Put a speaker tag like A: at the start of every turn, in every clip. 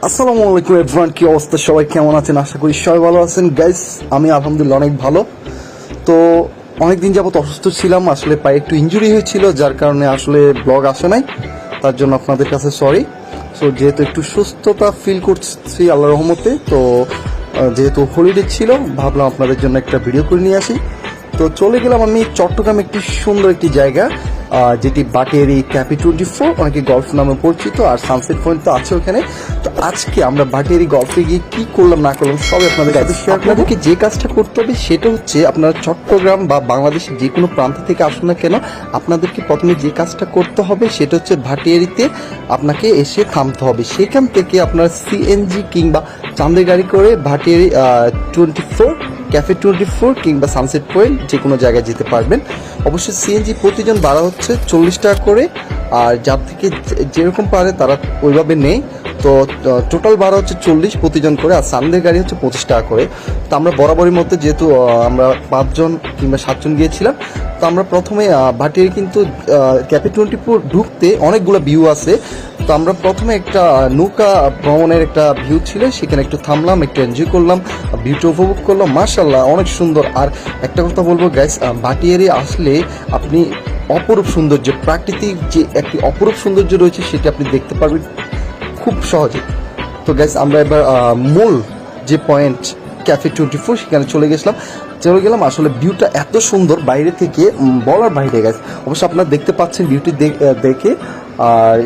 A: আসসালামু আলাইকুম এভরিওয়ান, কি অবস্থা? সবাই কেমন আছেন? আশা করি সবাই ভালো আছেন। গাইস, আমি আলহামদুলিল্লাহ অনেক ভালো। তো অনেকদিন যাবত অসুস্থ ছিলাম, আসলে পায়ে একটু ইনজুরি হয়েছিল, যার কারণে আসলে ব্লগ আসে নাই। তার জন্য আপনাদের কাছে সরি। সো যেহেতু একটু সুস্থতা ফিল করছি আল্লাহর রহমতে, তো যেহেতু হলিডে ছিল, ভাবলাম আপনাদের জন্য একটা ভিডিও করে নিয়ে আসি। তো চলে গেলাম আমি চট্টগ্রাম, একটি সুন্দর একটি জায়গা, যেটি বাটেরি ক্যাপি 24, অনেকে গল্ফ নামে পরিচিত, আর সানসেট পয়েন্ট তো আছে ওখানে। তো আজকে আমরা বাটেরি গল্ফে গিয়ে কি করলাম না করলাম সবই আপনাদের কাছে শেয়ার। আপনাদেরকে যে কাজটা করতে হবে সেটা হচ্ছে, আপনারা চট্টগ্রাম বা বাংলাদেশের যে কোনো প্রান্ত থেকে আসুন না কেন, আপনাদেরকে প্রথমে যে কাজটা করতে হবে সেটা হচ্ছে ভাটিয়ারিতে আপনাকে এসে থামতে হবে। সেখান থেকে আপনার সিএনজি কিংবা চাঁদের গাড়ি করে ভাটিয়ারি 24, ক্যাফে 24 কিংবা সানসেট পয়েন্ট যে কোনো জায়গায় যেতে পারবেন। অবশ্যই সিএনজি প্রতিজন ভাড়া হচ্ছে 40 টাকা করে, আর যার থেকে যেরকম পারে তারা ওইভাবে নেই। তো টোটাল ভাড়া হচ্ছে 40 প্রতিজন করে, আর সানডে গাড়ি হচ্ছে 25 টাকা করে। তো আমরা বরাবরের মধ্যে যেহেতু আমরা 5 জন কিংবা 7 জন গিয়েছিলাম, তো আমরা প্রথমে ভাটিয়ারি কিন্তু ক্যাফে 24 ঢুকতে অনেকগুলো ভিউ আছে। তো আমরা প্রথমে একটা নৌকা ভ্রমণের একটা ভিউ ছিল, সেখানে একটু থামলাম, একটু এনজয় করলাম, ভিউটা উপভোগ করলাম। মাশাআল্লাহ অনেক সুন্দর। আর একটা কথা বলবো গাইস, ভাটিয়ারি আসলে আপনি অপরূপ সৌন্দর্য, প্রাকৃতিক যে একটি অপরূপ সৌন্দর্য রয়েছে সেটা আপনি দেখতে পারবেন খুব সহজে। তো গাইস, আমরা এবার মূল যে পয়েন্ট ক্যাফে 24 সেখানে চলে গেলাম। আসলে ভিউটা এত সুন্দর বাইরে থেকে বলার বাইরে গাইস। অবশ্য আপনারা দেখতে পাচ্ছেন ভিউটি দেখে, আর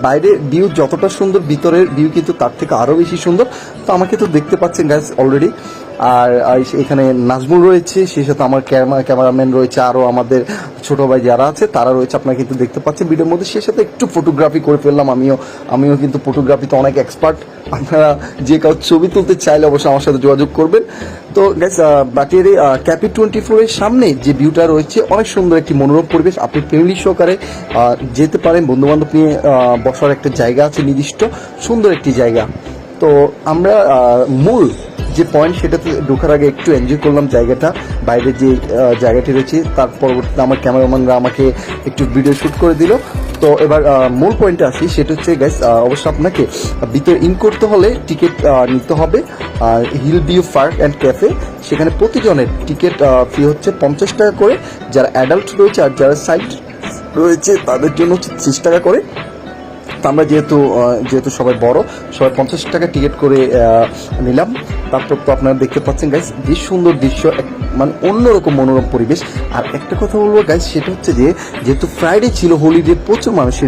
A: বাইরে ভিউ যতটা সুন্দর, ভিতরের ভিউ কিন্তু তার থেকে আরও বেশি সুন্দর। তো আমাকে তো দেখতে পাচ্ছেন গাইস অলরেডি। আর এখানে নাজমুল রয়েছে, সেই সাথে আমার ক্যামেরাম্যান রয়েছে, আরও আমাদের ছোটো ভাই যারা আছে তারা রয়েছে, আপনারা কিন্তু দেখতে পাচ্ছেন ভিডিওর মধ্যে। সেই সাথে একটু ফটোগ্রাফি করে ফেললাম, আমিও কিন্তু ফটোগ্রাফিতে অনেক এক্সপার্ট। আপনারা যে কাউ ছবি তুলতে চাইলে অবশ্যই আমার সাথে যোগাযোগ করবেন। তো গাইস, বাটিয়ারি ক্যাপি 24 এর সামনে যে ভিউটা রয়েছে অনেক সুন্দর একটি মনোরম পরিবেশ। আপনি ফ্যামিলি সহকারে যেতে পারেন, বন্ধুবান্ধব নিয়ে বসার একটা জায়গা আছে নির্দিষ্ট, সুন্দর একটি জায়গা। তো আমরা মূল যে পয়েন্ট সেটাতে ঢোকার আগে একটু এনজয় করলাম জায়গাটা, বাইরে যে জায়গাটি রয়েছে। তার পরবর্তীতে আমার ক্যামেরাম্যানরা আমাকে একটু ভিডিও শ্যুট করে দিল। তো এবার মূল পয়েন্টে আসি, সেটা হচ্ছে গাইস, অবশ্যই আপনাকে ভিতরে ইন করতে হলে টিকিট নিতে হবে। Hill view park and cafe, সেখানে প্রতিজনের টিকিট ফি হচ্ছে 50 টাকা করে। যারা অ্যাডাল্ট রয়েছে আর যারা সাইড রয়েছে তাদের জন্য হচ্ছে 30 টাকা করে। তো আমরা যেহেতু সবাই বড়, সবাই 50 টাকা টিকিট করে নিলাম। তারপর তো আপনারা দেখতে পাচ্ছেন গাইস, যে সুন্দর দৃশ্য, মানে অন্যরকম মনোরম পরিবেশ। আর একটা কথা বলবো গাইস, সেটা হচ্ছে যে যেহেতু ফ্রাইডে ছিল, হলিডে, প্রচুর মানুষের